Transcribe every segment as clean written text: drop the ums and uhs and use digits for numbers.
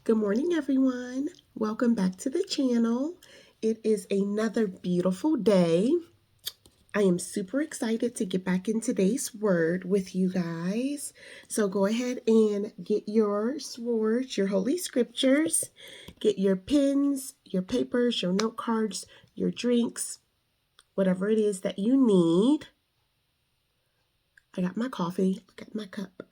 Good morning, everyone. Welcome back to the channel. It is another beautiful day. I am super excited to get back in today's word with you guys. So go ahead and get your swords, your holy scriptures, get your pens, your papers, your note cards, your drinks, whatever it is that you need. I got my coffee, look at my cup.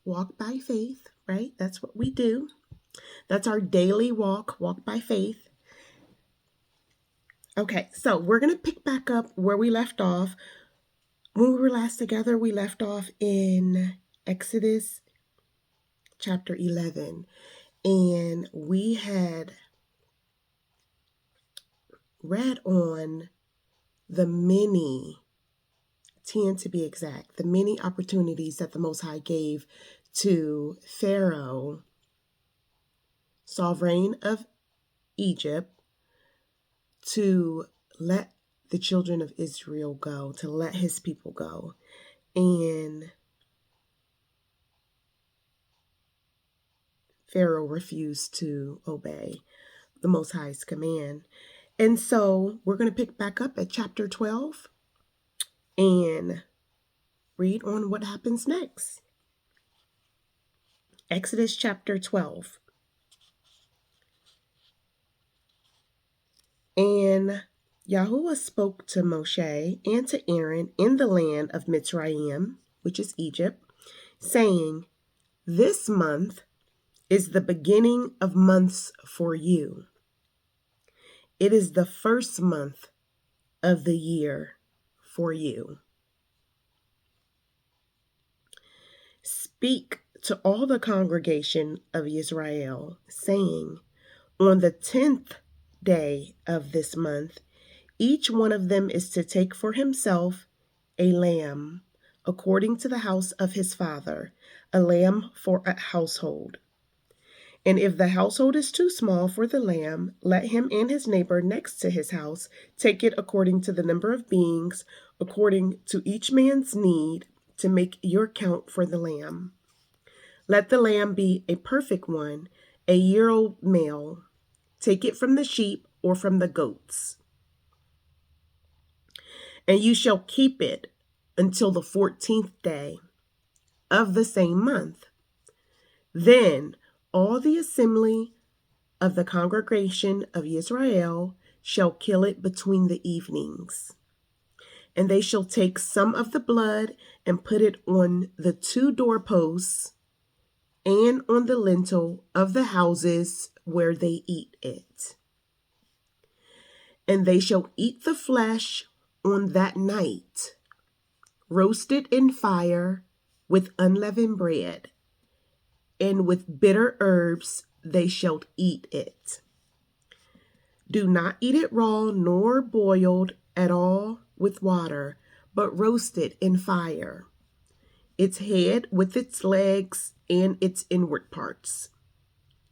Walk by faith, right? That's what we do. That's our daily walk by faith. Okay, so we're going to pick back up where we left off. When we were last together, we left off in Exodus chapter 11. And we had read on the many, 10 to be exact, the many opportunities that the Most High gave to Pharaoh, sovereign of Egypt, to let the children of Israel go, to let his people go. And Pharaoh refused to obey the Most High's command. And so we're going to pick back up at chapter 12 and read on what happens next. Exodus chapter 12. And Yahuwah spoke to Moshe and to Aaron in the land of Mitzrayim, which is Egypt, saying, "This month is the beginning of months for you. It is the first month of the year for you. Speak to all the congregation of Israel, saying, on the 10th day of this month, each one of them is to take for himself a lamb, according to the house of his father, a lamb for a household. And if the household is too small for the lamb, let him and his neighbor next to his house take it according to the number of beings, according to each man's need, to make your count for the lamb. Let the lamb be a perfect one, a year-old male. Take it from the sheep or from the goats. And you shall keep it until the 14th day of the same month. Then all the assembly of the congregation of Israel shall kill it between the evenings. And they shall take some of the blood and put it on the 2 doorposts and on the lintel of the houses where they eat it. And they shall eat the flesh on that night, roasted in fire with unleavened bread, and with bitter herbs they shall eat it. Do not eat it raw nor boiled at all with water, but roast it in fire, its head with its legs and its inward parts.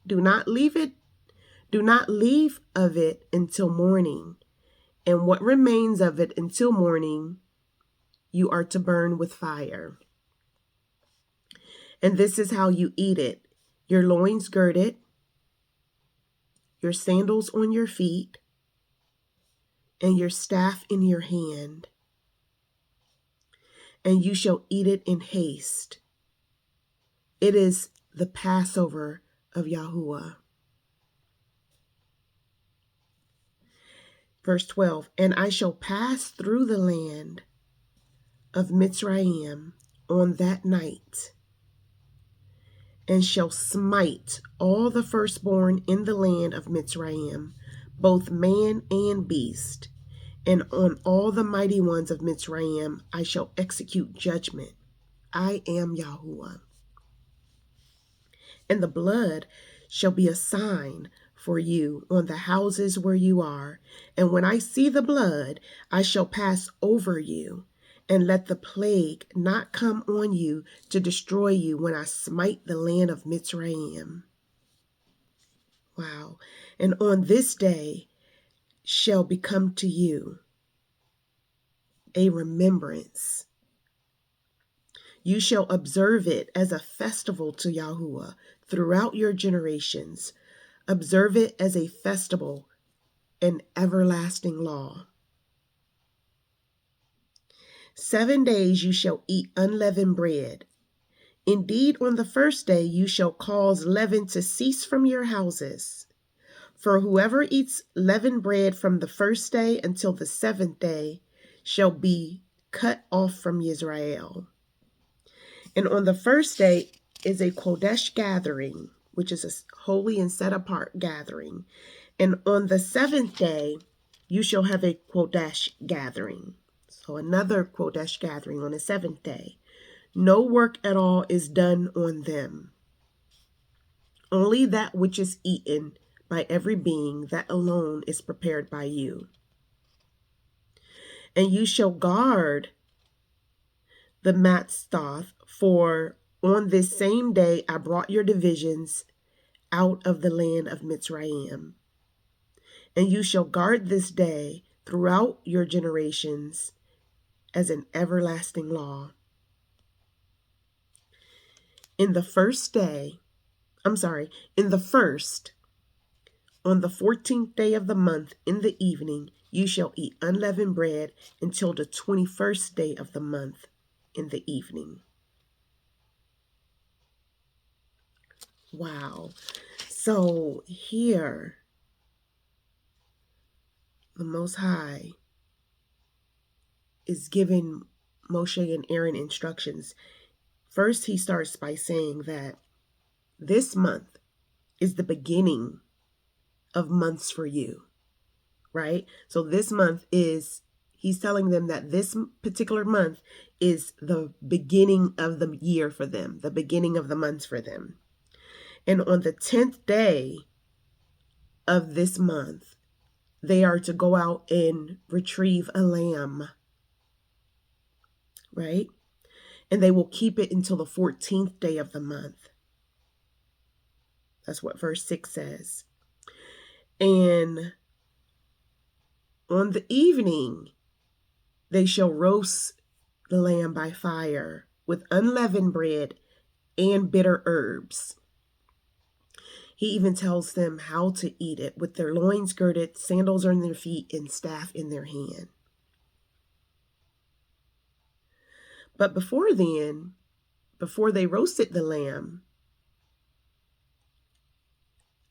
Do not leave of it until morning, and what remains of it until morning you are to burn with fire. And this is how you eat it: your loins girded, your sandals on your feet, and your staff in your hand. And you shall eat it in haste. It is the Passover of Yahuwah. Verse 12, and I shall pass through the land of Mitzrayim on that night, and shall smite all the firstborn in the land of Mitzrayim, both man and beast. And on all the mighty ones of Mitzrayim I shall execute judgment. I am Yahuwah. And the blood shall be a sign for you on the houses where you are. And when I see the blood, I shall pass over you, and let the plague not come on you to destroy you when I smite the land of Mitzrayim. Wow. And on this day shall become to you a remembrance. You shall observe it as a festival to Yahuwah throughout your generations. Observe it as a festival, an everlasting law. 7 days you shall eat unleavened bread. Indeed, on the first day you shall cause leaven to cease from your houses. For whoever eats leavened bread from the first day until the 7th day shall be cut off from Israel. And on the first day is a Kodesh gathering, which is a holy and set apart gathering. And on the 7th day, you shall have a Kodesh gathering. So another Kodesh gathering on the 7th day. No work at all is done on them. Only that which is eaten by every being, that alone is prepared by you. And you shall guard the Matztoth, for on this same day I brought your divisions out of the land of Mitzrayim. And you shall guard this day throughout your generations as an everlasting law. In the first, on the 14th day of the month in the evening, you shall eat unleavened bread until the 21st day of the month in the evening. Wow. So here, the Most High is giving Moshe and Aaron instructions. First, he starts by saying that this month is the beginning of months for you, right? So this month he's telling them that this particular month is the beginning of the year for them, the beginning of the months for them. And on the 10th day of this month, they are to go out and retrieve a lamb, right? And they will keep it until the 14th day of the month. That's what verse 6 says. And on the evening, they shall roast the lamb by fire with unleavened bread and bitter herbs. He even tells them how to eat it, with their loins girded, sandals on their feet, and staff in their hand. But before then, before they roasted the lamb,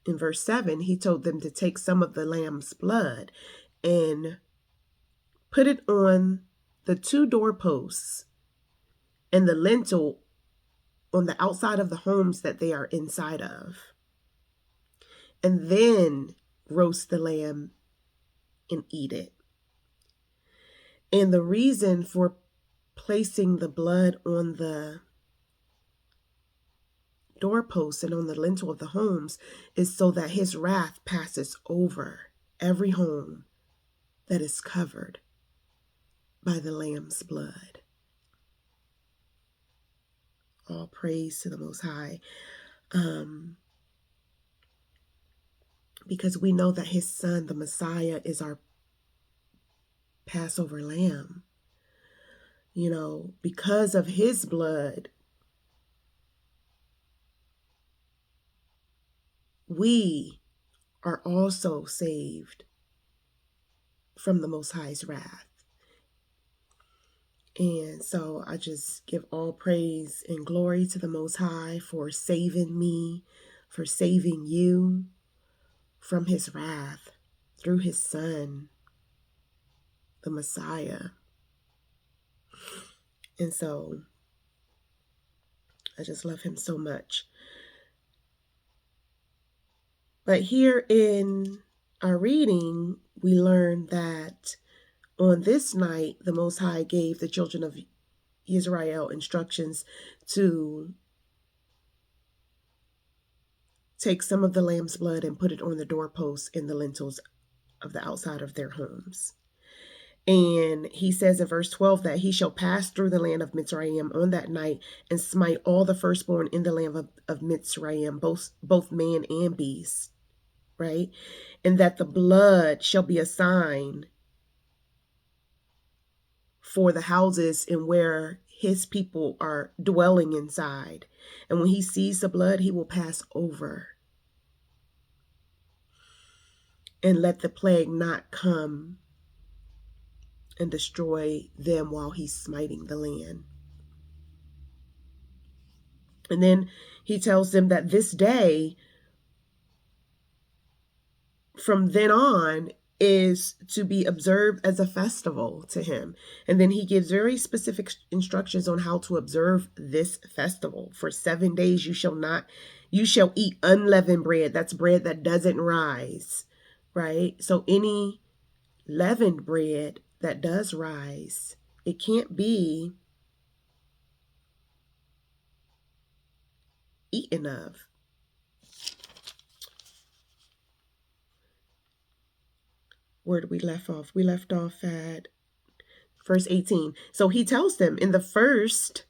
in verse 7, he told them to take some of the lamb's blood and put it on the 2 doorposts and the lintel on the outside of the homes that they are inside of. And then roast the lamb and eat it. And the reason for placing the blood on the doorposts and on the lintel of the homes is so that his wrath passes over every home that is covered by the lamb's blood. All praise to the Most High. Because we know that his son, the Messiah, is our Passover lamb. You know, because of his blood, we are also saved from the Most High's wrath. And so I just give all praise and glory to the Most High for saving me, for saving you from his wrath through his son, the Messiah. And so I just love him so much. But here in our reading, we learn that on this night, the Most High gave the children of Israel instructions to take some of the lamb's blood and put it on the doorposts and the lintels of the outside of their homes. And he says in verse 12 that he shall pass through the land of Mitzrayim on that night and smite all the firstborn in the land of Mitzrayim, both man and beast, right? And that the blood shall be a sign for the houses and where his people are dwelling inside. And when he sees the blood, he will pass over and let the plague not come and destroy them while he's smiting the land. And then he tells them that this day, from then on, is to be observed as a festival to him. And then he gives very specific instructions on how to observe this festival. For 7 days you shall eat unleavened bread. That's bread that doesn't rise, right? So any leavened bread that does rise, it can't be eaten of. Where did we left off? We left off at verse 18. So he tells them in the first,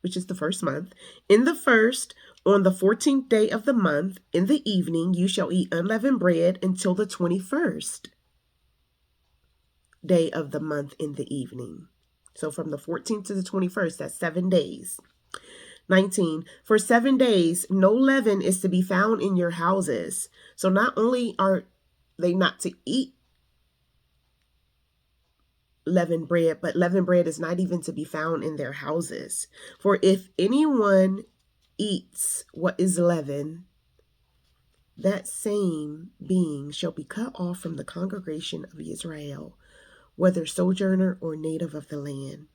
which is the first month, in the first, on the 14th day of the month, in the evening, you shall eat unleavened bread until the 21st day of the month in the evening. So from the 14th to the 21st, that's 7 days. 19, for 7 days, no leaven is to be found in your houses. So not only are they not to eat leavened bread, but leavened bread is not even to be found in their houses. For if anyone eats what is leavened, that same being shall be cut off from the congregation of Israel, whether sojourner or native of the land.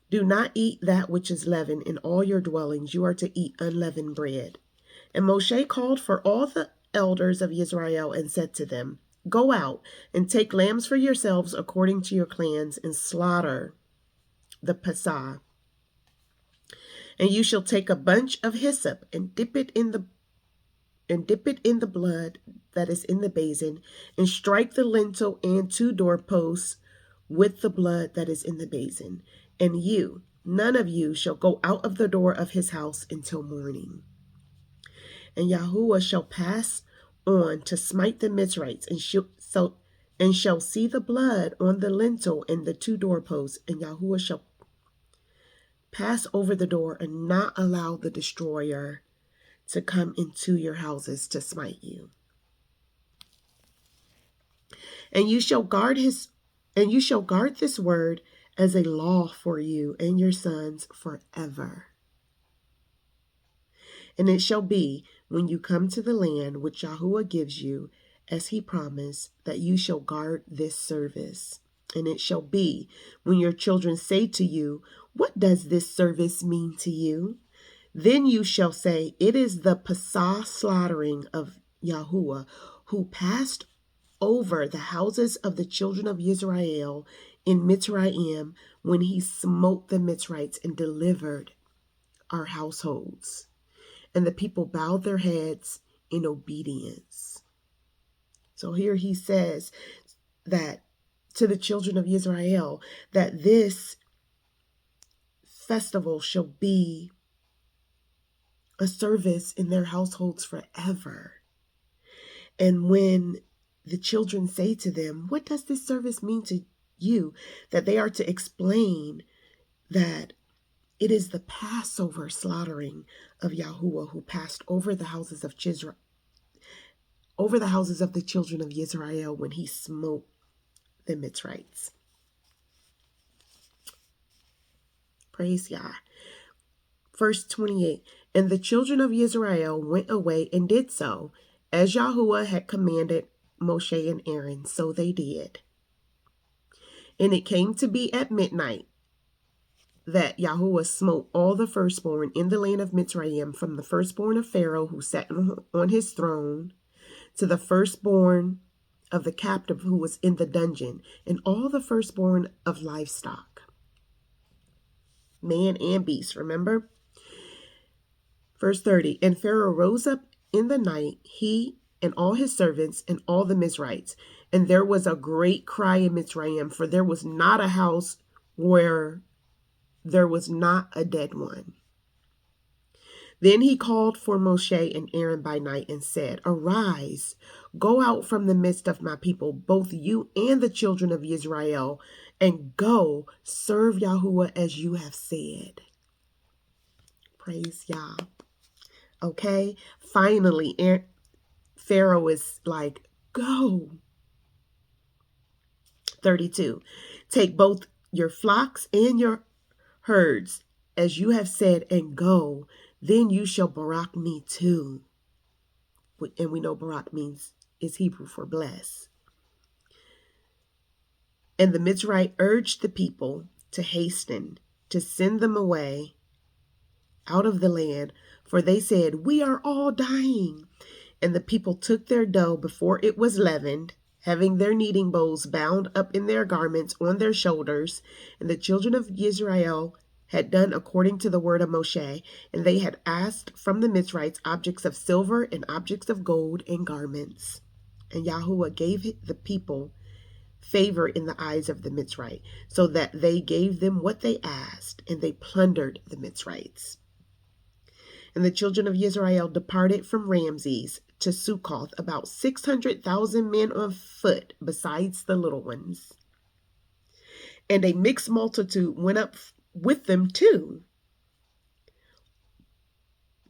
Do not eat that which is leavened in all your dwellings. You are to eat unleavened bread. And Moshe called for all the elders of Israel and said to them, go out and take lambs for yourselves according to your clans and slaughter the Passah. And you shall take a bunch of hyssop and dip it in the blood that is in the basin, and strike the lintel and 2 doorposts with the blood that is in the basin. And none of you shall go out of the door of his house until morning. And Yahuwah shall pass on to smite the Mizrites, and shall see the blood on the lintel and the 2 doorposts, and Yahuwah shall pass over the door and not allow the destroyer to come into your houses to smite you. And you shall guard this word as a law for you and your sons forever. And it shall be, when you come to the land which Yahuwah gives you, as he promised, that you shall guard this service. And it shall be, when your children say to you, what does this service mean to you? Then you shall say, it is the Passah slaughtering of Yahuwah, who passed over the houses of the children of Israel in Mitzrayim, when he smote the Mitzrites and delivered our households. And the people bowed their heads in obedience. So here he says that to the children of Israel, that this festival shall be a service in their households forever. And when the children say to them, what does this service mean to you? That they are to explain that it is the Passover slaughtering of Yahuwah, who passed over the houses of the children of Israel when he smote the Mitzrites. Praise Yah. Verse 28, and the children of Israel went away and did so, as Yahuwah had commanded Moshe and Aaron, so they did. And it came to be at midnight that Yahuwah smote all the firstborn in the land of Mitzrayim, from the firstborn of Pharaoh who sat on his throne, to the firstborn of the captive who was in the dungeon, and all the firstborn of livestock, man and beast, remember? Verse 30, and Pharaoh rose up in the night, he and all his servants and all the Mizrites, and there was a great cry in Mitzrayim, for there was not a house where there was not a dead one. Then he called for Moshe and Aaron by night and said, arise, go out from the midst of my people, both you and the children of Israel, and go serve Yahuwah as you have said. Praise Yah. Okay, finally, Pharaoh is like, go. 32. Take both your flocks and your herds as you have said, and go. Then you shall barak me too. And we know barak means is Hebrew for bless. And the Mitzrayite urged the people to hasten to send them away out of the land, for they said, we are all dying. And the people took their dough before it was leavened, having their kneading bowls bound up in their garments on their shoulders. And the children of Israel had done according to the word of Moshe, and they had asked from the Mitzrites objects of silver and objects of gold and garments. And Yahuwah gave the people favor in the eyes of the Mitzrite, so that they gave them what they asked, and they plundered the Mitzrites. And the children of Israel departed from Ramses to Succoth, about 600,000 men on foot, besides the little ones. And a mixed multitude went up with them too,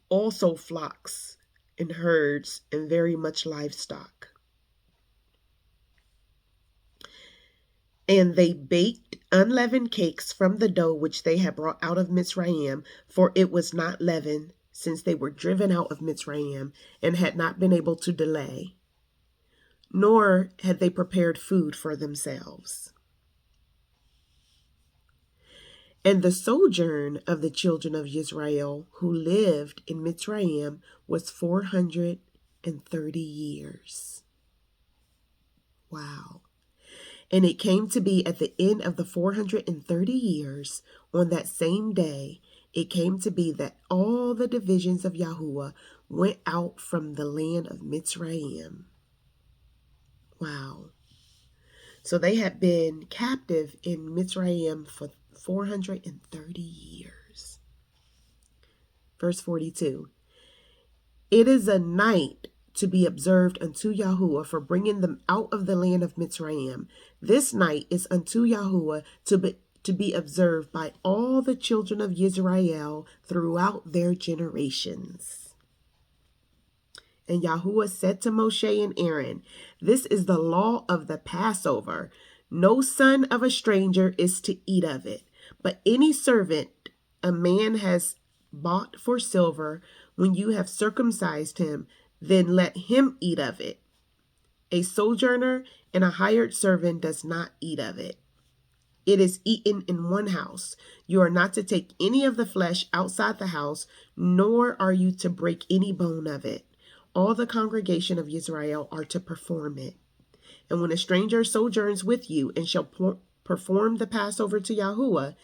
also flocks and herds and very much livestock. And they baked unleavened cakes from the dough which they had brought out of Mitzrayim, for it was not leavened, since they were driven out of Mitzrayim and had not been able to delay, nor had they prepared food for themselves. And the sojourn of the children of Israel who lived in Mitzrayim was 430 years. Wow. And it came to be at the end of the 430 years, on that same day, it came to be that all the divisions of Yahuwah went out from the land of Mitzrayim. Wow. So they had been captive in Mitzrayim for 430 years. Verse 42. It is a night to be observed unto Yahuwah for bringing them out of the land of Mitzrayim. This night is unto Yahuwah to be observed by all the children of Israel throughout their generations. And Yahuwah said to Moshe and Aaron, this is the law of the Passover. No son of a stranger is to eat of it, but any servant a man has bought for silver, when you have circumcised him, then let him eat of it. A sojourner and a hired servant does not eat of it. It is eaten in one house. You are not to take any of the flesh outside the house, nor are you to break any bone of it. All the congregation of Israel are to perform it. And when a stranger sojourns with you and shall perform the Passover to Yahuwah,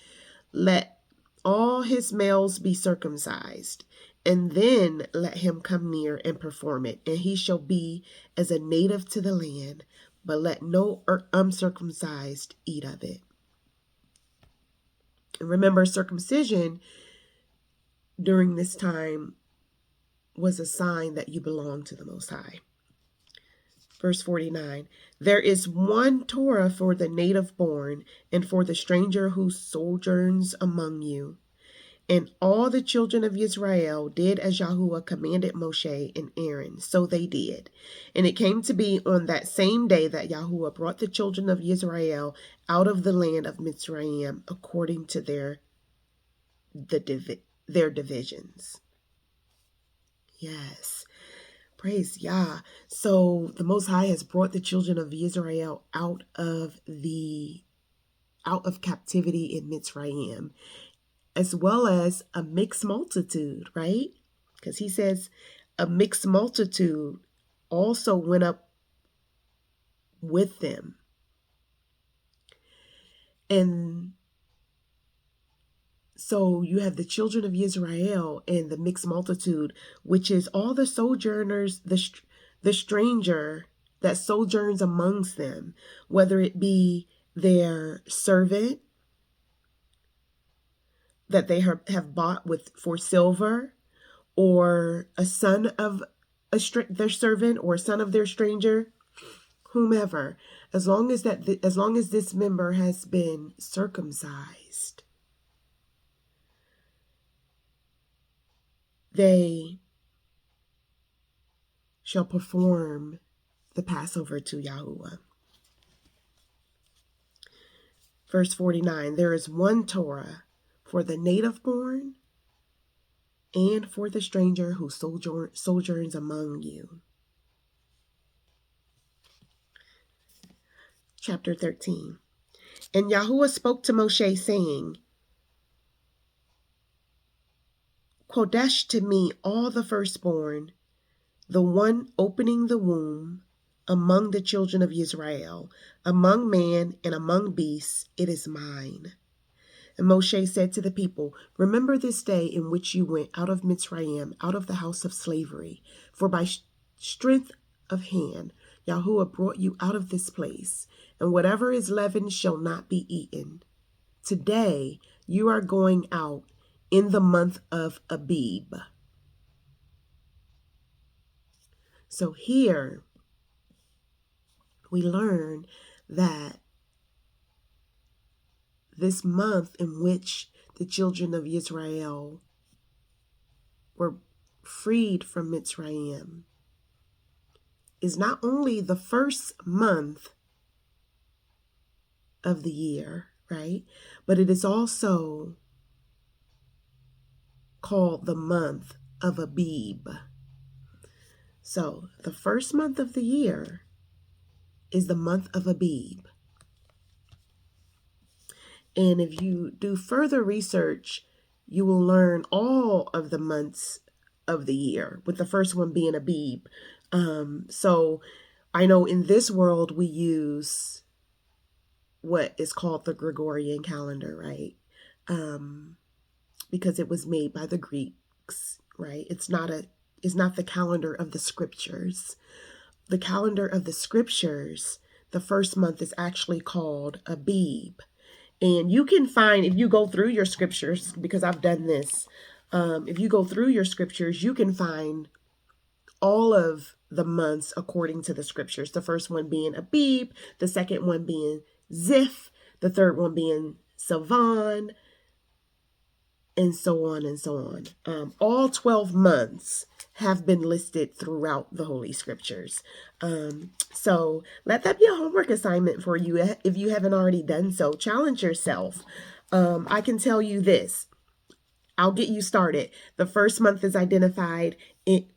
let all his males be circumcised, and then let him come near and perform it, and he shall be as a native to the land, but let no uncircumcised eat of it. And remember, circumcision during this time was a sign that you belong to the Most High. Verse 49, there is one Torah for the native born and for the stranger who sojourns among you. And all the children of Israel did as Yahuwah commanded Moshe and Aaron, so they did. And it came to be on that same day that Yahuwah brought the children of Israel out of the land of Mitzrayim according to their divisions. Yes. Praise Yah. So the Most High has brought the children of Israel out of captivity in Mitzrayim, as well as a mixed multitude, right? Because he says a mixed multitude also went up with them. And so you have the children of Israel and the mixed multitude, which is all the sojourners, the stranger that sojourns amongst them, whether it be their servant that they have bought for silver, or a son of their servant, or a son of their stranger whomever, as long as this member has been circumcised, they shall perform the Passover to Yahuwah. Verse 49, there is one Torah for the native born and for the stranger who sojourns among you. Chapter 13. And Yahuwah spoke to Moshe, saying, Kodesh to me all the firstborn, the one opening the womb, among the children of Israel, among man and among beasts, it is mine. And Moshe said to the people, remember this day in which you went out of Mitzrayim, out of the house of slavery, for by strength of hand Yahuwah brought you out of this place, and whatever is leavened shall not be eaten. Today you are going out in the month of Abib. So here we learn that this month in which the children of Israel were freed from Mitzrayim is not only the first month of the year, right? But it is also called the month of Abib. So the first month of the year is the month of Abib. And if you do further research, you will learn all of the months of the year, with the first one being Abib. So I know in this world we use what is called the Gregorian calendar, right? Because it was made by the Greeks, right? It's not the calendar of the scriptures. The calendar of the scriptures, the first month is actually called Abib. And you can find, if you go through your scriptures, because I've done this, if you go through your scriptures, you can find all of the months according to the scriptures. The first one being Abib, the second one being Ziph, the third one being Sivan, and so on and so on. All 12 months have been listed throughout the Holy Scriptures. So let that be a homework assignment for you if you haven't already done so. Challenge yourself. I can tell you this. I'll get you started. The first month is identified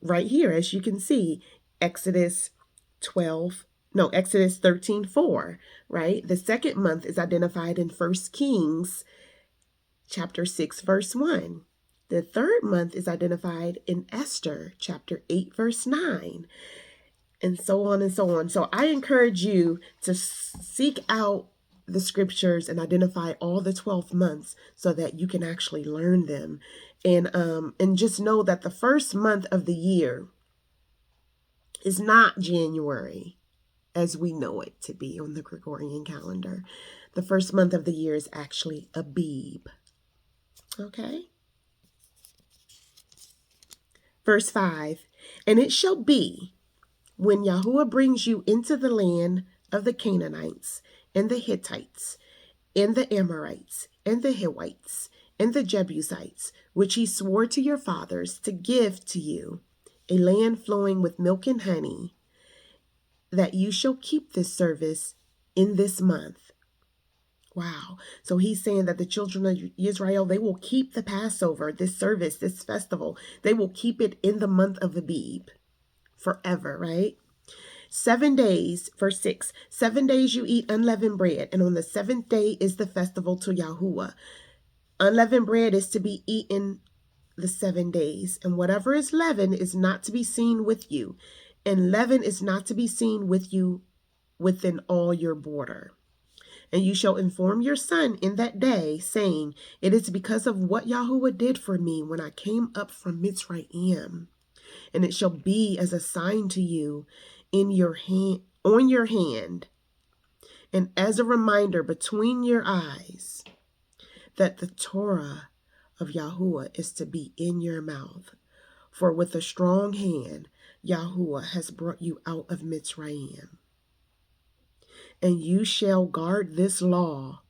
right here, as you can see, Exodus 13:4, right? The second month is identified in 1 Kings chapter 6, verse 1. The third month is identified in Esther chapter 8, verse 9, and so on and so on. So I encourage you to seek out the scriptures and identify all the 12 months so that you can actually learn them. And just know that the first month of the year is not January as we know it to be on the Gregorian calendar. The first month of the year is actually Abib. Okay. Verse 5, and it shall be when Yahuwah brings you into the land of the Canaanites and the Hittites and the Amorites and the Hivites and the Jebusites, which he swore to your fathers to give to you, a land flowing with milk and honey, that you shall keep this service in this month. Wow. So he's saying that the children of Israel, they will keep the Passover, this service, this festival. They will keep it in the month of Abib forever, right? 7 days, verse 6, 7 days you eat unleavened bread, and on the seventh day is the festival to Yahuwah. Unleavened bread is to be eaten the 7 days, and whatever is leavened is not to be seen with you, and leaven is not to be seen with you within all your border. And you shall inform your son in that day, saying, it is because of what Yahuwah did for me when I came up from Mitzrayim. And it shall be as a sign to you in your hand, on your hand, and as a reminder between your eyes, that the Torah of Yahuwah is to be in your mouth. For with a strong hand, Yahuwah has brought you out of Mitzrayim. And you shall guard this law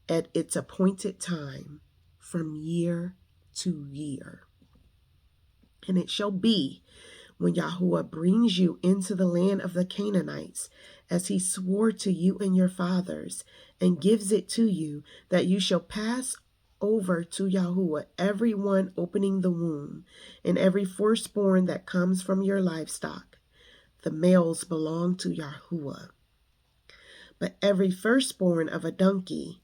at its appointed time from year to year. And it shall be when Yahuwah brings you into the land of the Canaanites, as he swore to you and your fathers, and gives it to you, that you shall pass over to Yahuwah every one opening the womb, and every firstborn that comes from your livestock. The males belong to Yahuwah. But every firstborn of a donkey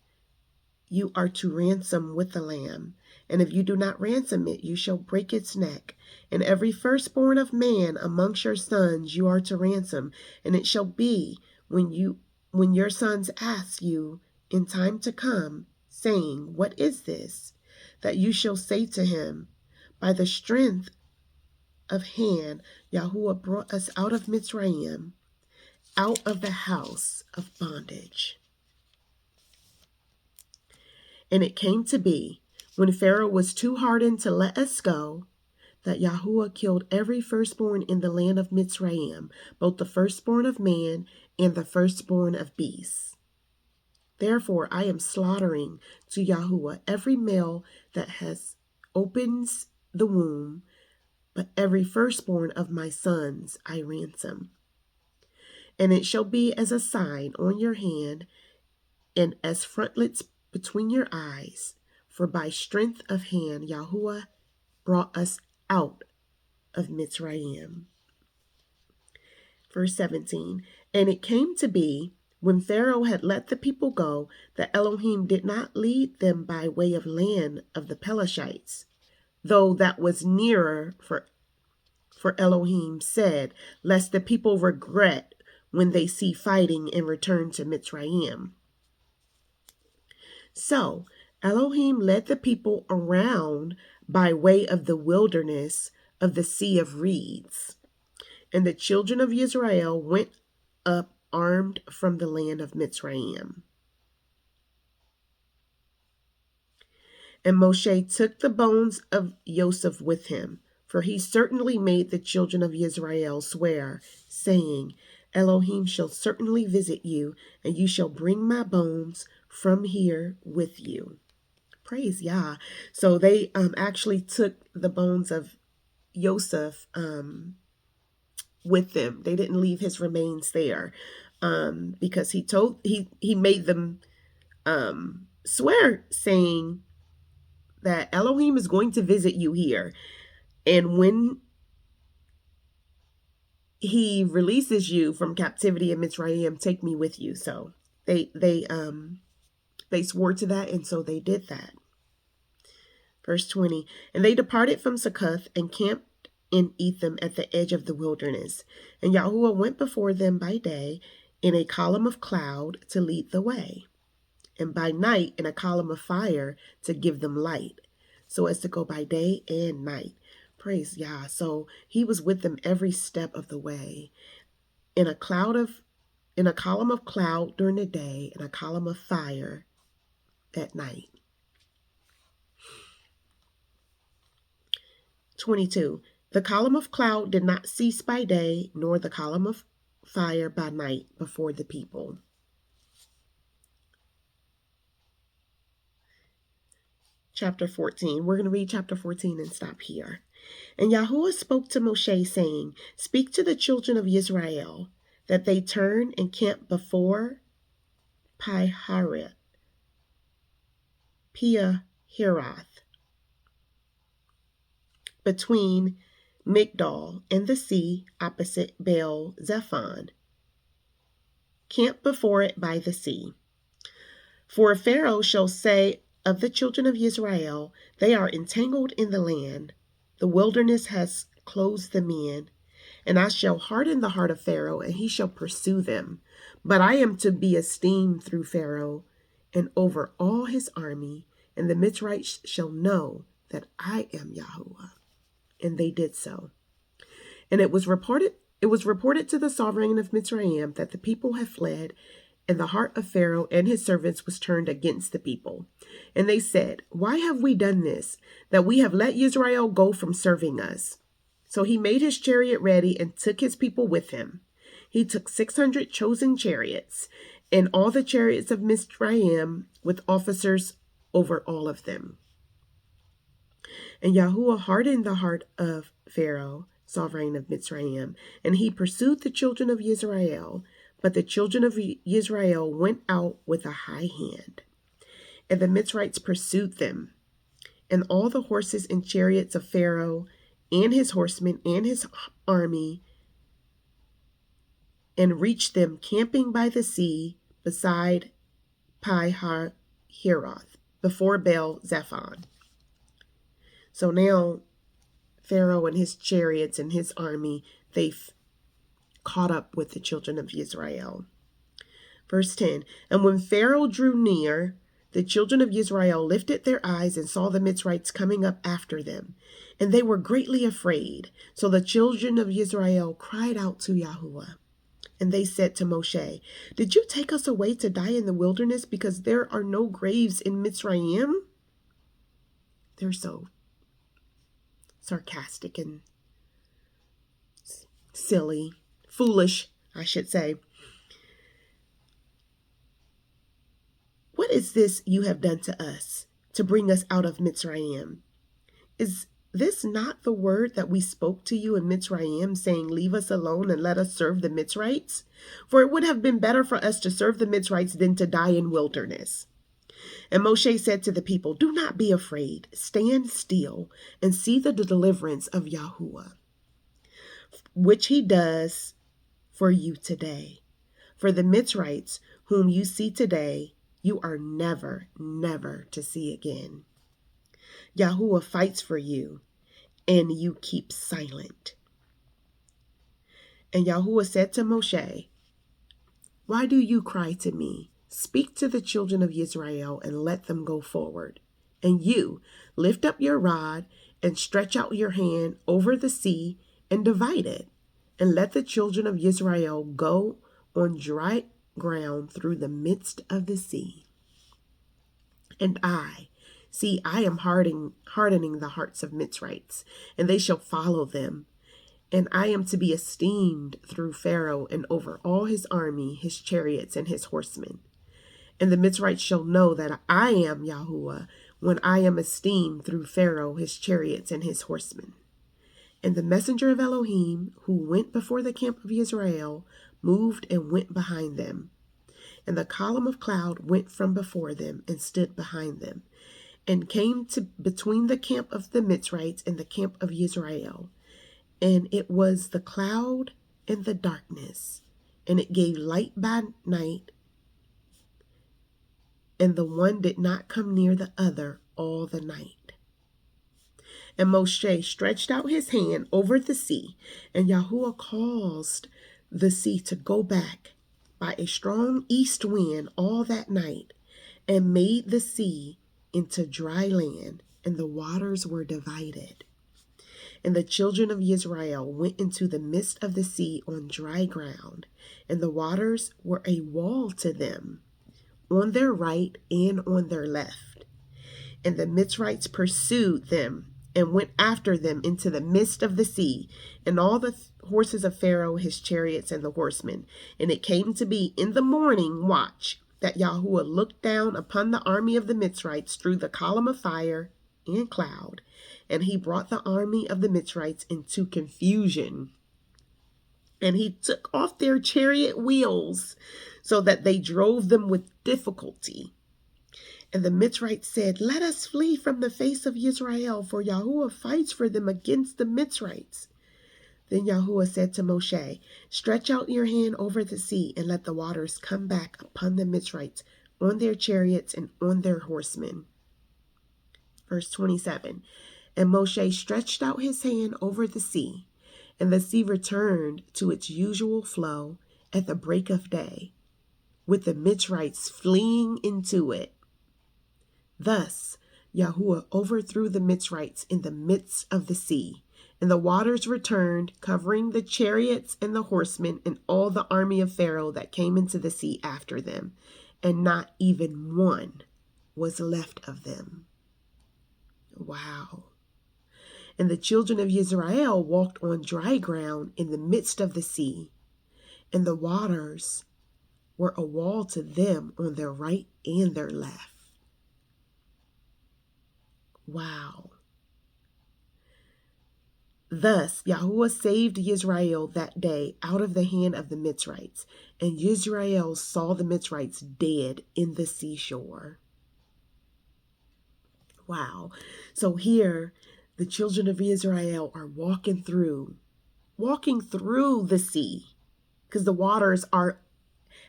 you are to ransom with the lamb. And if you do not ransom it, you shall break its neck. And every firstborn of man amongst your sons you are to ransom. And it shall be when your sons ask you in time to come, saying, What is this? That you shall say to him, By the strength of hand Yahuwah brought us out of Mitzrayim, out of the house of bondage. And it came to be, when Pharaoh was too hardened to let us go, that Yahuwah killed every firstborn in the land of Mitzrayim, both the firstborn of man and the firstborn of beasts. Therefore I am slaughtering to Yahuwah every male that opens the womb, but every firstborn of my sons I ransom. And it shall be as a sign on your hand and as frontlets between your eyes, for by strength of hand Yahuwah brought us out of Mitzrayim. Verse 17, and it came to be, when Pharaoh had let the people go, that Elohim did not lead them by way of land of the Pelashites, though that was nearer, for Elohim said, lest the people regret when they see fighting and return to Mitzrayim. So Elohim led the people around by way of the wilderness of the Sea of Reeds. And the children of Israel went up armed from the land of Mitzrayim. And Moshe took the bones of Joseph with him, for he certainly made the children of Israel swear, saying, Elohim shall certainly visit you, and you shall bring my bones from here with you. Praise Yah. So they actually took the bones of Joseph with them. They didn't leave his remains there because he made them swear, saying that Elohim is going to visit you here, and when he releases you from captivity in Mitzrayim, take me with you. So they swore to that, and so they did that. Verse 20, and they departed from Succoth and camped in Etham at the edge of the wilderness. And Yahuwah went before them by day in a column of cloud to lead the way, and by night in a column of fire to give them light, so as to go by day and night. Praise Yah. So he was with them every step of the way, in a column of cloud during the day, and a column of fire at night. 22. The column of cloud did not cease by day, nor the column of fire by night before the people. Chapter 14. We're going to read chapter 14 and stop here. And Yahuwah spoke to Moshe, saying, Speak to the children of Israel, that they turn and camp before Pi-hahiroth, between Migdol and the sea, opposite Baal Zephon. Camp before it by the sea. For Pharaoh shall say of the children of Israel, They are entangled in the land. The wilderness has closed them in. And I shall harden the heart of Pharaoh, and he shall pursue them. But I am to be esteemed through Pharaoh, and over all his army, and the Mitzrites shall know that I am Yahuwah. And they did so. And it was reported to the sovereign of Mitzrayim that the people had fled, and the heart of Pharaoh and his servants was turned against the people. And they said, Why have we done this, that we have let Israel go from serving us? So he made his chariot ready and took his people with him. He took 600 chosen chariots and all the chariots of Mizraim with officers over all of them. And Yahuwah hardened the heart of Pharaoh, sovereign of Mizraim, and he pursued the children of Israel. But the children of Israel went out with a high hand. And the Mizrites pursued them, and all the horses and chariots of Pharaoh, and his horsemen, and his army, and reached them camping by the sea beside Pi-hahiroth, before Baal Zephon. So now Pharaoh and his chariots and his army, they've caught up with the children of Israel. Verse 10, and when Pharaoh drew near, the children of Israel lifted their eyes and saw the Mizrites coming up after them, and they were greatly afraid. So the children of Israel cried out to Yahuwah. And they said to Moshe, did you take us away to die in the wilderness because there are no graves in Mizraim? They're so sarcastic and silly, foolish, I should say. What is this you have done to us to bring us out of Mizraim? Is this not the word that we spoke to you in Mizraim, saying, leave us alone and let us serve the Mizrites? For it would have been better for us to serve the Mizrites than to die in wilderness. And Moshe said to the people, do not be afraid. Stand still and see the deliverance of Yahuwah, which he does for you today. For the Mizrites, whom you see today, you are never, never to see again. Yahuwah fights for you, and you keep silent. And Yahuwah said to Moshe, why do you cry to me? Speak to the children of Israel and let them go forward. And you lift up your rod and stretch out your hand over the sea and divide it, and let the children of Israel go on dry ground through the midst of the sea. And I am hardening the hearts of Mizrites, and they shall follow them. And I am to be esteemed through Pharaoh and over all his army, his chariots, and his horsemen. And the Mizrites shall know that I am Yahuwah when I am esteemed through Pharaoh, his chariots, and his horsemen. And the messenger of Elohim, who went before the camp of Israel, moved and went behind them. And the column of cloud went from before them and stood behind them, and came to between the camp of the Mizrites and the camp of Israel. And it was the cloud and the darkness, and it gave light by night, and the one did not come near the other all the night. And Moshe stretched out his hand over the sea, and Yahuwah caused the sea to go back by a strong east wind all that night, and made the sea into dry land, and the waters were divided. And the children of Israel went into the midst of the sea on dry ground, and the waters were a wall to them, on their right and on their left. And the Mizrites pursued them, and went after them into the midst of the sea, and all the horses of Pharaoh, his chariots, and the horsemen. And it came to be in the morning watch that Yahuwah looked down upon the army of the Mizrites through the column of fire and cloud, and he brought the army of the Mizrites into confusion. And he took off their chariot wheels so that they drove them with difficulty. And the Mizrites said, let us flee from the face of Israel, for Yahuwah fights for them against the Mizrites. Then Yahuwah said to Moshe, stretch out your hand over the sea, and let the waters come back upon the Mizrites, on their chariots and on their horsemen. Verse 27, and Moshe stretched out his hand over the sea, and the sea returned to its usual flow at the break of day, with the Mizrites fleeing into it. Thus Yahuwah overthrew the Mizrites in the midst of the sea, and the waters returned, covering the chariots and the horsemen and all the army of Pharaoh that came into the sea after them, and not even one was left of them. Wow. And the children of Israel walked on dry ground in the midst of the sea, and the waters were a wall to them on their right and their left. Wow. Thus, Yahuwah saved Yisrael that day out of the hand of the Mitzrites, and Yisrael saw the Mitzrites dead in the seashore. Wow. So here, the children of Israel are walking through the sea, because the waters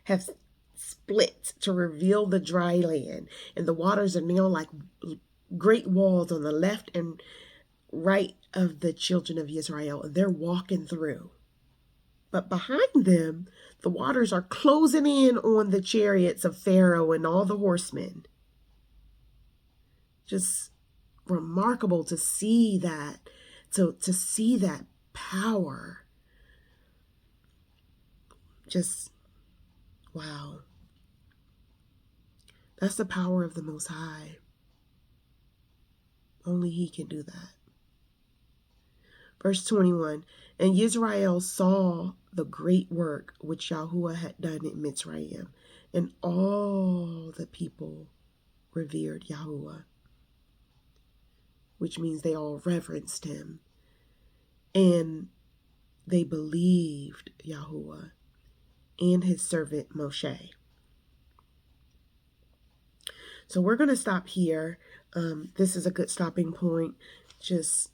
have split to reveal the dry land, and the waters are now like great walls on the left and right of the children of Israel, and they're walking through. But behind them, the waters are closing in on the chariots of Pharaoh and all the horsemen. Just remarkable to see that, to see that power. Just wow. That's the power of the Most High. Only He can do that. Verse 21, and Yisrael saw the great work which Yahuwah had done in Mitzrayim, and all the people revered Yahuwah, which means they all reverenced Him, and they believed Yahuwah and His servant Moshe. So we're going to stop here. This is a good stopping point. Just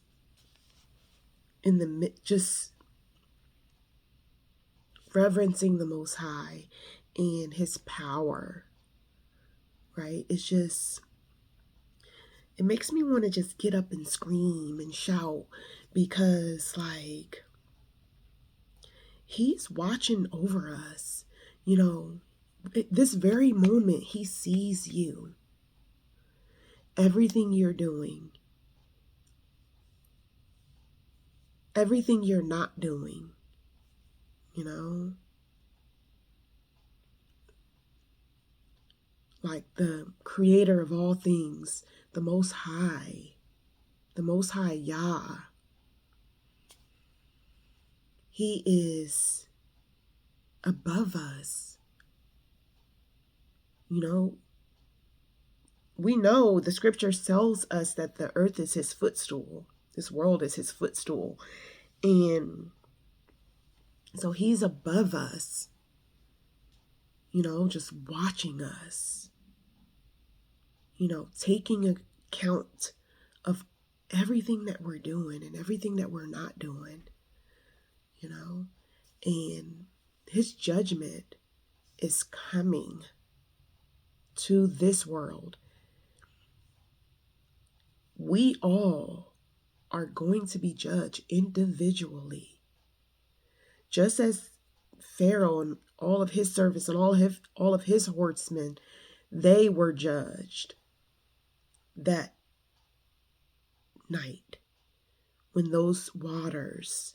reverencing the Most High and His power, right? It makes me want to just get up and scream and shout, because like He's watching over us. At this very moment, He sees you. Everything you're doing, everything you're not doing, like the creator of all things, the Most High Yah. He is above us. We know the scripture tells us that the earth is His footstool. This world is His footstool. And so He's above us, just watching us, taking account of everything that we're doing and everything that we're not doing, and His judgment is coming to this world. We all are going to be judged individually. Just as Pharaoh and all of his servants and all of his horsemen, they were judged that night when those waters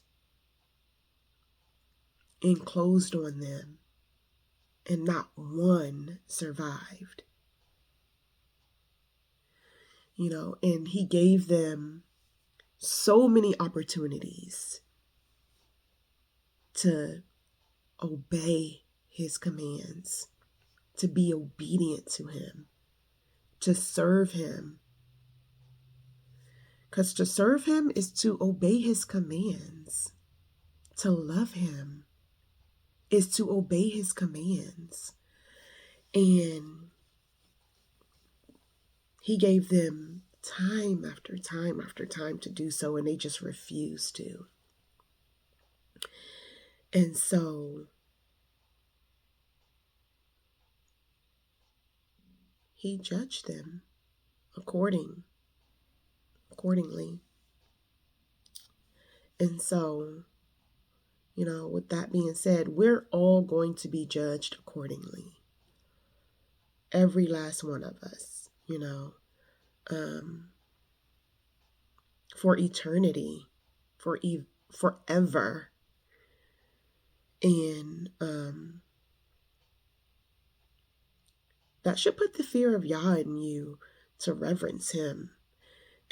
enclosed on them and not one survived. And He gave them so many opportunities to obey His commands, to be obedient to Him, to serve Him. Because to serve Him is to obey His commands. To love Him is to obey His commands. And He gave them time after time after time to do so, and they just refused to. And so He judged them accordingly. And so, with that being said, we're all going to be judged accordingly. Every last one of us, for eternity, forever. And that should put the fear of Yah in you, to reverence Him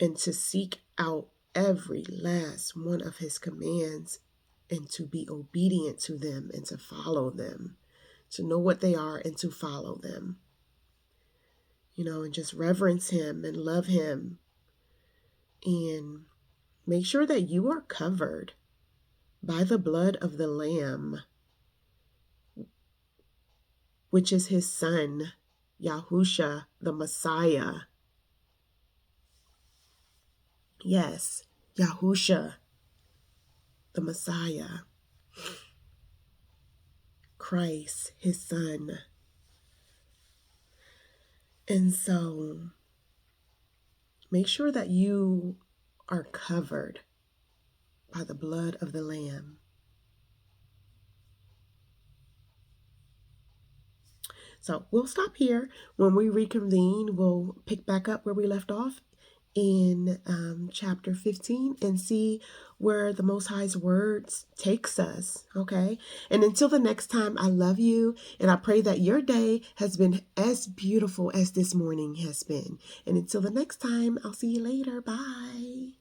and to seek out every last one of His commands and to be obedient to them and to follow them, to know what they are and to follow them, and just reverence him and love him, and make sure that you are covered by the blood of the Lamb, which is his son, Yahusha, the Messiah. Yes, Yahusha, the Messiah, Christ, his son. And so make sure that you are covered by the blood of the Lamb. So we'll stop here. When we reconvene, we'll pick back up where we left off in chapter 15 and see where the Most High's words takes us. Okay. And until the next time, I love you. And I pray that your day has been as beautiful as this morning has been. And until the next time, I'll see you later. Bye.